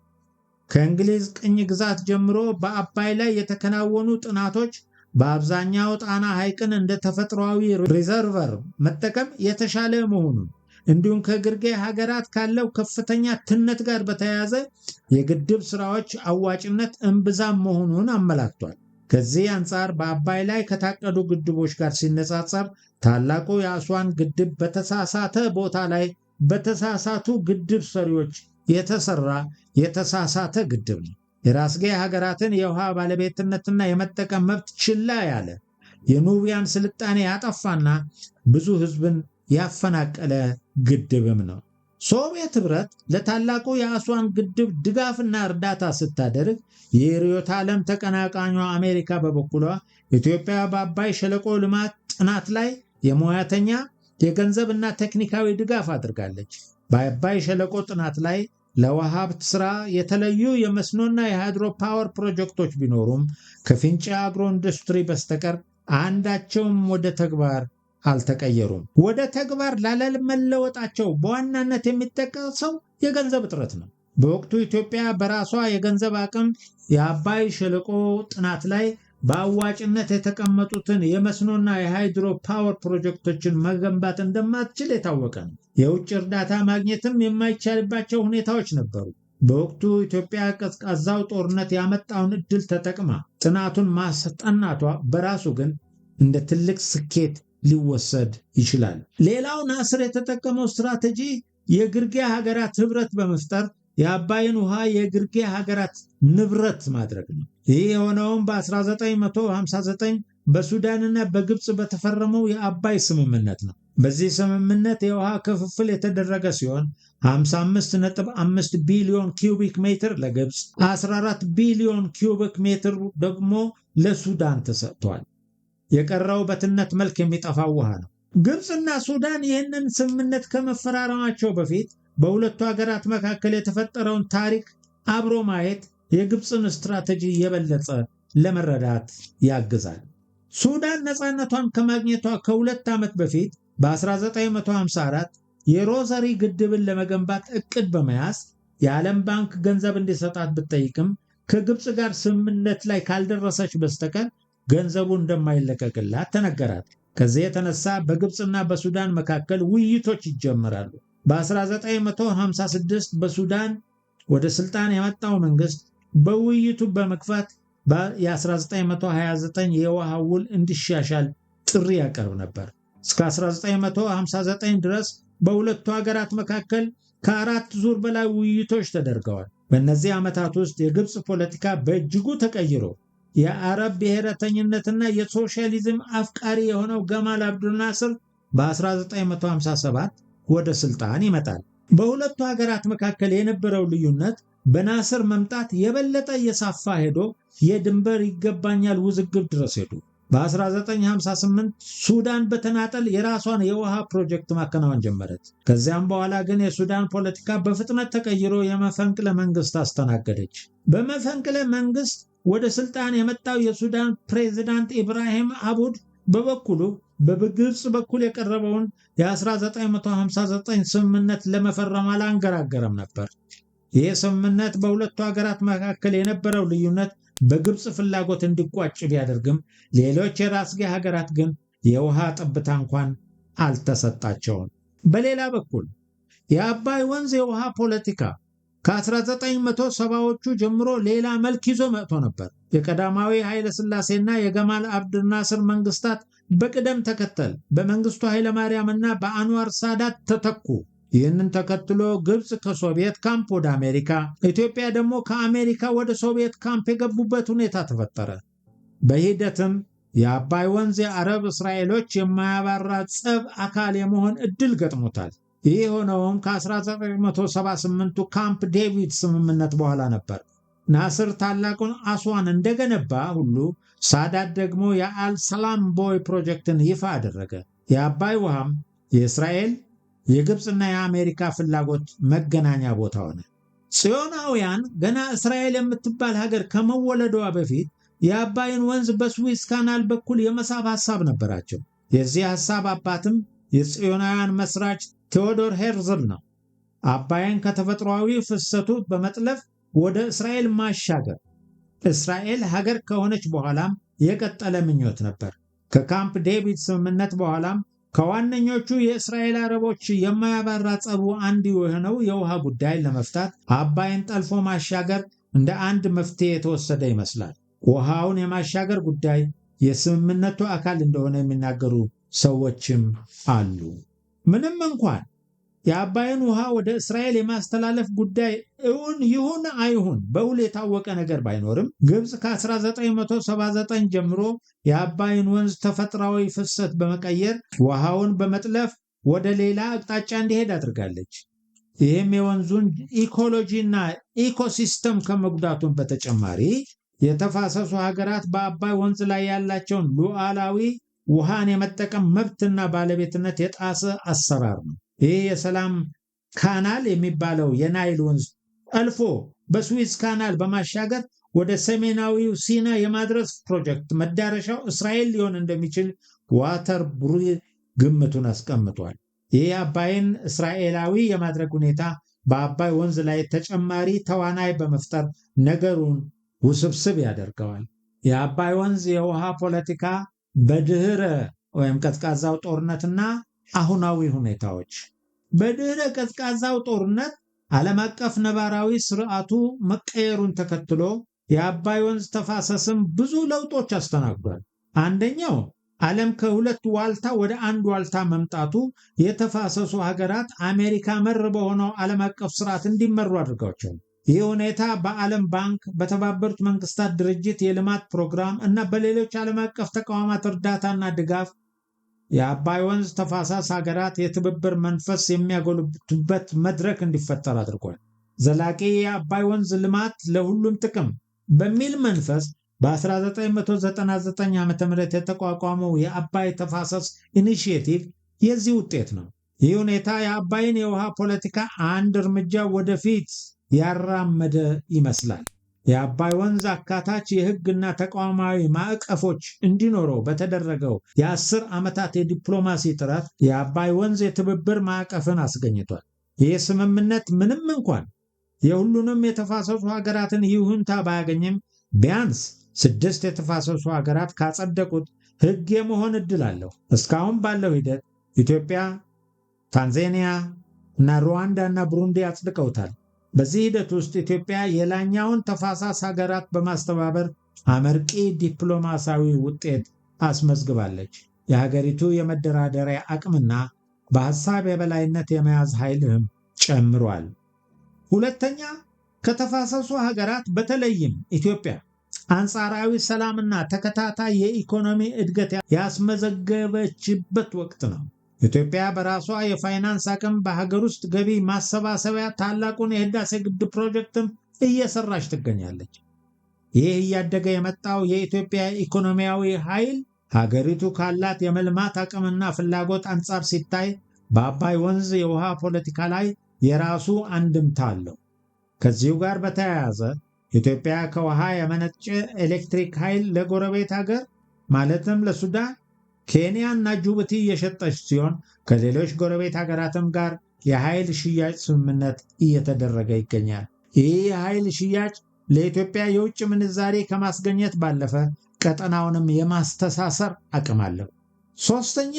ከእንግሊዝ ቅኝ ግዛት ጀምሮ በአባይ ላይ የተከናወኑ ጥናቶች በአብዛኛው ጣና ሐይቅን እንደ ተፈጥሯዊ ሪዘርቨር መጠቀም የተሻለ መሆኑን እንዲሁም ከግርጌ ሀገራት ካለው ከፍተኛ ትነት ጋር በተያያዘ የግድብ ስራዎች አዋጭነት እምብዛም መሆኑን አመላክቷል። ከዚህ አንጻር በአባይ ላይ ከታቀዱ ግድቦች ጋር ሲነጻጸር ታላቁ የአስዋን ግድብ በተሳሳተ ቦታ ላይ በተሳሳቱ ግድብ ሰሪዎች የተሰራ የተሳሳተ ግድብ ነው። የራስጌ ሀገራትን የውሃ ባለቤትነትና የመጠቀም መብት ችላ ያለ፣ የኑቢያን ስልጣኔ ያጠፋና ብዙ ህዝብን ያፈናቀለ ግድብም ነው። ሶቪየት ህብረት ለታላቁ የአስዋን ግድብ ድጋፍና እርዳታ ስታደርግ የርዕዮተ ዓለም ተቀናቃኟ አሜሪካ በበኩሏ ኢትዮጵያ በአባይ ሸለቆ ልማት ጥናት ላይ የሙያተኛ የገንዘብና ቴክኒካዊ ድጋፍ አድርጋለች። በአባይ ሸለቆ ጥናት ላይ ለውሃ ሀብት ስራ የተለዩ የመስኖና የሃይድሮ ፓወር ፕሮጀክቶች ቢኖሩም ከፊንጫ አግሮ ኢንዱስትሪ በስተቀር አንዳቸውም ወደ ተግባር አልተቀየሩም። ወደ ተግባር ላለመለወጣቸው በዋናነት የሚጠቀሰው የገንዘብ እጥረት ነው። በወቅቱ ኢትዮጵያ በራሷ የገንዘብ አቅም የአባይ ሸለቆ ጥናት ላይ በአዋጭነት የተቀመጡትን የመስኖና የሃይድሮ ፓወር ፕሮጀክቶችን መገንባት እንደማትችል የታወቀ ነው። የውጭ እርዳታ ማግኘትም የማይቻልባቸው ሁኔታዎች ነበሩ። በወቅቱ ኢትዮጵያ ቀዝቃዛው ጦርነት ያመጣውን ዕድል ተጠቅማ ጥናቱን ማስጠናቷ በራሱ ግን እንደ ትልቅ ስኬት ሊወሰድ ይችላል። ሌላው ናስር የተጠቀመው ስትራቴጂ የግርጌ ሀገራት ህብረት በመፍጠር የአባይን ውሃ የግርጌ ሀገራት ንብረት ማድረግ ነው። ይህ የሆነውም በ1959 በሱዳንና በግብፅ በተፈረመው የአባይ ስምምነት ነው። በዚህ ስምምነት የውሃ ክፍፍል የተደረገ ሲሆን 55.5 ቢሊዮን ኪዩቢክ ሜትር ለግብፅ፣ 14 ቢሊዮን ኪዩቢክ ሜትር ደግሞ ለሱዳን ተሰጥቷል። የቀረው በትነት መልክ የሚጠፋው ውሃ ነው። ግብፅና ሱዳን ይህንን ስምምነት ከመፈራረማቸው በፊት በሁለቱ ሀገራት መካከል የተፈጠረውን ታሪክ አብሮ ማየት የግብፅን ስትራቴጂ የበለጠ ለመረዳት ያግዛል። ሱዳን ነፃነቷን ከማግኘቷ ከሁለት ዓመት በፊት በ1954 የሮዘሪ ግድብን ለመገንባት እቅድ በመያዝ የዓለም ባንክ ገንዘብ እንዲሰጣት ብትጠይቅም ከግብፅ ጋር ስምምነት ላይ ካልደረሰች በስተቀር ገንዘቡ እንደማይለቀቅላት ተነገራት። ከዚህ የተነሳ በግብፅና በሱዳን መካከል ውይይቶች ይጀምራሉ። በ1956 በሱዳን ወደ ስልጣን የመጣው መንግስት በውይይቱ በመግፋት የ1929 የውሃ ውል እንዲሻሻል ጥሪ ያቀርብ ነበር። እስከ 1959 ድረስ በሁለቱ ሀገራት መካከል ከ4 ዙር በላይ ውይይቶች ተደርገዋል። በእነዚህ ዓመታት ውስጥ የግብፅ ፖለቲካ በእጅጉ ተቀይሮ የአረብ ብሔረተኝነትና የሶሻሊዝም አፍቃሪ የሆነው ገማል አብዱል ናስር በ1957 ወደ ስልጣን ይመጣል። በሁለቱ ሀገራት መካከል የነበረው ልዩነት በናስር መምጣት የበለጠ እየሳፋ ሄዶ የድንበር ይገባኛል ውዝግብ ድረስ ሄዱ። በ1958 ሱዳን በተናጠል የራሷን የውሃ ፕሮጀክት ማከናወን ጀመረች። ከዚያም በኋላ ግን የሱዳን ፖለቲካ በፍጥነት ተቀይሮ የመፈንቅለ መንግስት አስተናገደች። በመፈንቅለ መንግስት ወደ ስልጣን የመጣው የሱዳን ፕሬዝዳንት ኢብራሂም አቡድ በበኩሉ በግብፅ በኩል የቀረበውን የ1959 ስምምነት ለመፈረም አላንገራገረም ነበር። ይህ ስምምነት በሁለቱ ሀገራት መካከል የነበረው ልዩነት በግብፅ ፍላጎት እንዲቋጭ ቢያደርግም ሌሎች የራስጌ ሀገራት ግን የውሃ ጠብታ እንኳን አልተሰጣቸውም። በሌላ በኩል የአባይ ወንዝ የውሃ ፖለቲካ ከ1970ዎቹ ጀምሮ ሌላ መልክ ይዞ መጥቶ ነበር። የቀዳማዊ ኃይለ ሥላሴና የገማል አብዱል ናስር መንግስታት በቅደም ተከተል በመንግስቱ ኃይለ ማርያምና በአንዋር ሳዳት ተተኩ። ይህንን ተከትሎ ግብፅ ከሶቪየት ካምፕ ወደ አሜሪካ፣ ኢትዮጵያ ደግሞ ከአሜሪካ ወደ ሶቪየት ካምፕ የገቡበት ሁኔታ ተፈጠረ። በሂደትም የአባይ ወንዝ የአረብ እስራኤሎች የማያባራ ጸብ አካል የመሆን ዕድል ገጥሞታል። ይህ የሆነውም ከ1978ቱ ካምፕ ዴቪድ ስምምነት በኋላ ነበር። ናስር ታላቁን አስዋን እንደገነባ ሁሉ ሳዳት ደግሞ የአልሰላም ቦይ ፕሮጀክትን ይፋ አደረገ። የአባይ ውሃም የእስራኤል የግብፅና የአሜሪካ ፍላጎት መገናኛ ቦታ ሆነ። ጽዮናውያን ገና እስራኤል የምትባል ሀገር ከመወለዷ በፊት የአባይን ወንዝ በስዊዝ ካናል በኩል የመሳብ ሐሳብ ነበራቸው። የዚህ ሐሳብ አባትም የጽዮናውያን መስራች ቴዎዶር ሄርዝል ነው። አባይን ከተፈጥሯዊ ፍሰቱ በመጥለፍ ወደ እስራኤል ማሻገር እስራኤል ሀገር ከሆነች በኋላም የቀጠለ ምኞት ነበር። ከካምፕ ዴቪድ ስምምነት በኋላም ከዋነኞቹ የእስራኤል አረቦች የማያባራ ጸቡ አንዱ የሆነው የውሃ ጉዳይ ለመፍታት አባይን ጠልፎ ማሻገር እንደ አንድ መፍትሄ የተወሰደ ይመስላል። ውሃውን የማሻገር ጉዳይ የስምምነቱ አካል እንደሆነ የሚናገሩ ሰዎችም አሉ። ምንም እንኳን የአባይን ውሃ ወደ እስራኤል የማስተላለፍ ጉዳይ እውን ይሁን አይሁን በውል የታወቀ ነገር ባይኖርም ግብፅ ከ1979 ጀምሮ የአባይን ወንዝ ተፈጥሯዊ ፍሰት በመቀየር ውሃውን በመጥለፍ ወደ ሌላ አቅጣጫ እንዲሄድ አድርጋለች። ይህም የወንዙን ኢኮሎጂና ኢኮሲስተም ከመጉዳቱን በተጨማሪ የተፋሰሱ ሀገራት በአባይ ወንዝ ላይ ያላቸውን ሉዓላዊ ውሃን የመጠቀም መብትና ባለቤትነት የጣሰ አሰራር ነው። ይህ የሰላም ካናል የሚባለው የናይል ወንዝ ጠልፎ በስዊዝ ካናል በማሻገር ወደ ሰሜናዊው ሲና የማድረስ ፕሮጀክት መዳረሻው እስራኤል ሊሆን እንደሚችል ዋተር ብሩይ ግምቱን አስቀምጧል። ይህ አባይን እስራኤላዊ የማድረግ ሁኔታ በአባይ ወንዝ ላይ ተጨማሪ ተዋናይ በመፍጠር ነገሩን ውስብስብ ያደርገዋል። የአባይ ወንዝ የውሃ ፖለቲካ በድህረ ወይም ቀዝቃዛው ጦርነትና አሁናዊ ሁኔታዎች። በድህረ ቀዝቃዛው ጦርነት ዓለም አቀፍ ነባራዊ ስርዓቱ መቀየሩን ተከትሎ የአባይ ወንዝ ተፋሰስም ብዙ ለውጦች አስተናግዷል። አንደኛው ዓለም ከሁለት ዋልታ ወደ አንድ ዋልታ መምጣቱ የተፋሰሱ ሀገራት አሜሪካ መር በሆነው ዓለም አቀፍ ስርዓት እንዲመሩ አድርጓቸው። ይህ ሁኔታ በዓለም ባንክ፣ በተባበሩት መንግስታት ድርጅት የልማት ፕሮግራም እና በሌሎች ዓለም አቀፍ ተቋማት እርዳታና ድጋፍ የአባይ ወንዝ ተፋሰስ ሀገራት የትብብር መንፈስ የሚያጎለብቱበት መድረክ እንዲፈጠር አድርጓል። ዘላቂ የአባይ ወንዝ ልማት ለሁሉም ጥቅም በሚል መንፈስ በ1999 ዓ.ም የተቋቋመው የአባይ ተፋሰስ ኢኒሺየቲቭ የዚህ ውጤት ነው። ይህ ሁኔታ የአባይን የውሃ ፖለቲካ አንድ እርምጃ ወደፊት ያራመደ ይመስላል። የአባይ ወንዝ አካታች የሕግና ተቋማዊ ማዕቀፎች እንዲኖረው በተደረገው የ10 ዓመታት የዲፕሎማሲ ጥረት የአባይ ወንዝ የትብብር ማዕቀፍን አስገኝቷል። ይህ ስምምነት ምንም እንኳን የሁሉንም የተፋሰሱ ሀገራትን ይሁንታ ባያገኝም ቢያንስ 6 የተፋሰሱ ሀገራት ካጸደቁት ሕግ የመሆን ዕድል አለው። እስካሁን ባለው ሂደት ኢትዮጵያ፣ ታንዛኒያ እና ሩዋንዳ እና ብሩንዲ አጽድቀውታል። በዚህ ሂደት ውስጥ ኢትዮጵያ የላይኛውን ተፋሰስ ሀገራት በማስተባበር አመርቂ ዲፕሎማሲያዊ ውጤት አስመዝግባለች። የሀገሪቱ የመደራደሪያ አቅምና በሐሳብ የበላይነት የመያዝ ኃይልም ጨምሯል። ሁለተኛ፣ ከተፋሰሱ ሀገራት በተለይም ኢትዮጵያ አንጻራዊ ሰላምና ተከታታይ የኢኮኖሚ እድገት ያስመዘገበችበት ወቅት ነው። ኢትዮጵያ በራሷ የፋይናንስ አቅም በሀገር ውስጥ ገቢ ማሰባሰቢያ ታላቁን የህዳሴ ግድብ ፕሮጀክትም እየሰራች ትገኛለች። ይህ እያደገ የመጣው የኢትዮጵያ ኢኮኖሚያዊ ኃይል ሀገሪቱ ካላት የመልማት አቅምና ፍላጎት አንጻር ሲታይ በአባይ ወንዝ የውሃ ፖለቲካ ላይ የራሱ አንድምታ አለው። ከዚሁ ጋር በተያያዘ ኢትዮጵያ ከውሃ የመነጨ ኤሌክትሪክ ኃይል ለጎረቤት ሀገር ማለትም ለሱዳን፣ ኬንያ እና ጅቡቲ እየሸጠች ሲሆን ከሌሎች ጎረቤት ሀገራትም ጋር የኃይል ሽያጭ ስምምነት እየተደረገ ይገኛል። ይህ የኃይል ሽያጭ ለኢትዮጵያ የውጭ ምንዛሬ ከማስገኘት ባለፈ ቀጠናውንም የማስተሳሰር አቅም አለው። ሶስተኛ፣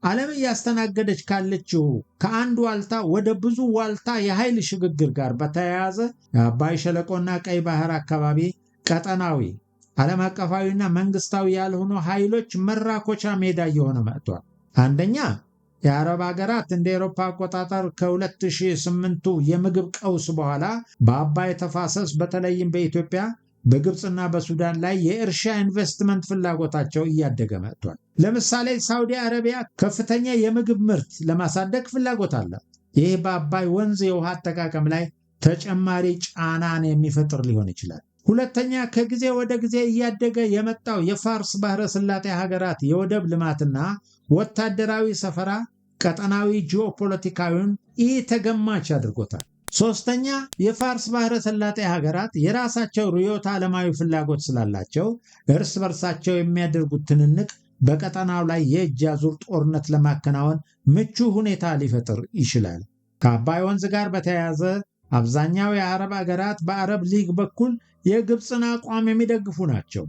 ዓለም እያስተናገደች ካለችው ከአንድ ዋልታ ወደ ብዙ ዋልታ የኃይል ሽግግር ጋር በተያያዘ የአባይ ሸለቆና ቀይ ባህር አካባቢ ቀጠናዊ ዓለም አቀፋዊና መንግስታዊ ያልሆኑ ኃይሎች መራኮቻ ሜዳ እየሆነ መጥቷል። አንደኛ፣ የአረብ ሀገራት እንደ አውሮፓ አቆጣጠር ከ2008ቱ የምግብ ቀውስ በኋላ በአባይ ተፋሰስ በተለይም በኢትዮጵያ፣ በግብፅና በሱዳን ላይ የእርሻ ኢንቨስትመንት ፍላጎታቸው እያደገ መጥቷል። ለምሳሌ ሳውዲ አረቢያ ከፍተኛ የምግብ ምርት ለማሳደግ ፍላጎት አላት። ይህ በአባይ ወንዝ የውሃ አጠቃቀም ላይ ተጨማሪ ጫናን የሚፈጥር ሊሆን ይችላል። ሁለተኛ፣ ከጊዜ ወደ ጊዜ እያደገ የመጣው የፋርስ ባህረ ሰላጤ ሀገራት የወደብ ልማትና ወታደራዊ ሰፈራ ቀጠናዊ ጂኦፖለቲካዊውን ኢተገማች አድርጎታል። ሶስተኛ፣ የፋርስ ባህረ ሰላጤ ሀገራት የራሳቸው ርዕዮተ ዓለማዊ ፍላጎት ስላላቸው እርስ በርሳቸው የሚያደርጉት ትንንቅ በቀጠናው ላይ የእጅ አዙር ጦርነት ለማከናወን ምቹ ሁኔታ ሊፈጥር ይችላል። ከአባይ ወንዝ ጋር በተያያዘ አብዛኛው የአረብ ሀገራት በአረብ ሊግ በኩል የግብፅን አቋም የሚደግፉ ናቸው።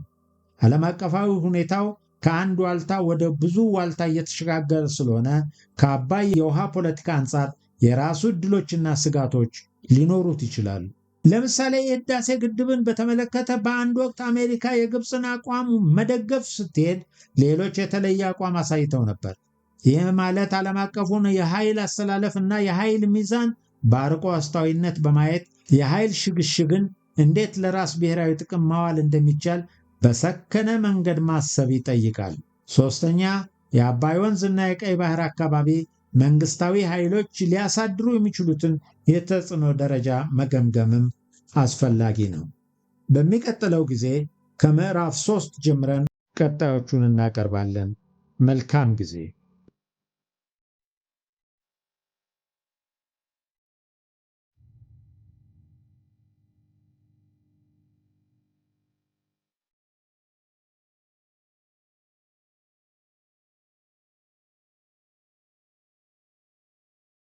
ዓለም አቀፋዊ ሁኔታው ከአንድ ዋልታ ወደ ብዙ ዋልታ እየተሸጋገረ ስለሆነ ከአባይ የውሃ ፖለቲካ አንጻር የራሱ ዕድሎችና ስጋቶች ሊኖሩት ይችላሉ። ለምሳሌ የህዳሴ ግድብን በተመለከተ በአንድ ወቅት አሜሪካ የግብፅን አቋም መደገፍ ስትሄድ፣ ሌሎች የተለየ አቋም አሳይተው ነበር። ይህ ማለት ዓለም አቀፉን የኃይል አስተላለፍ እና የኃይል ሚዛን በአርቆ አስተዋይነት በማየት የኃይል ሽግሽግን እንዴት ለራስ ብሔራዊ ጥቅም ማዋል እንደሚቻል በሰከነ መንገድ ማሰብ ይጠይቃል። ሶስተኛ፣ የአባይ ወንዝ እና የቀይ ባህር አካባቢ መንግስታዊ ኃይሎች ሊያሳድሩ የሚችሉትን የተጽዕኖ ደረጃ መገምገምም አስፈላጊ ነው። በሚቀጥለው ጊዜ ከምዕራፍ 3 ጀምረን ቀጣዮቹን እናቀርባለን። መልካም ጊዜ።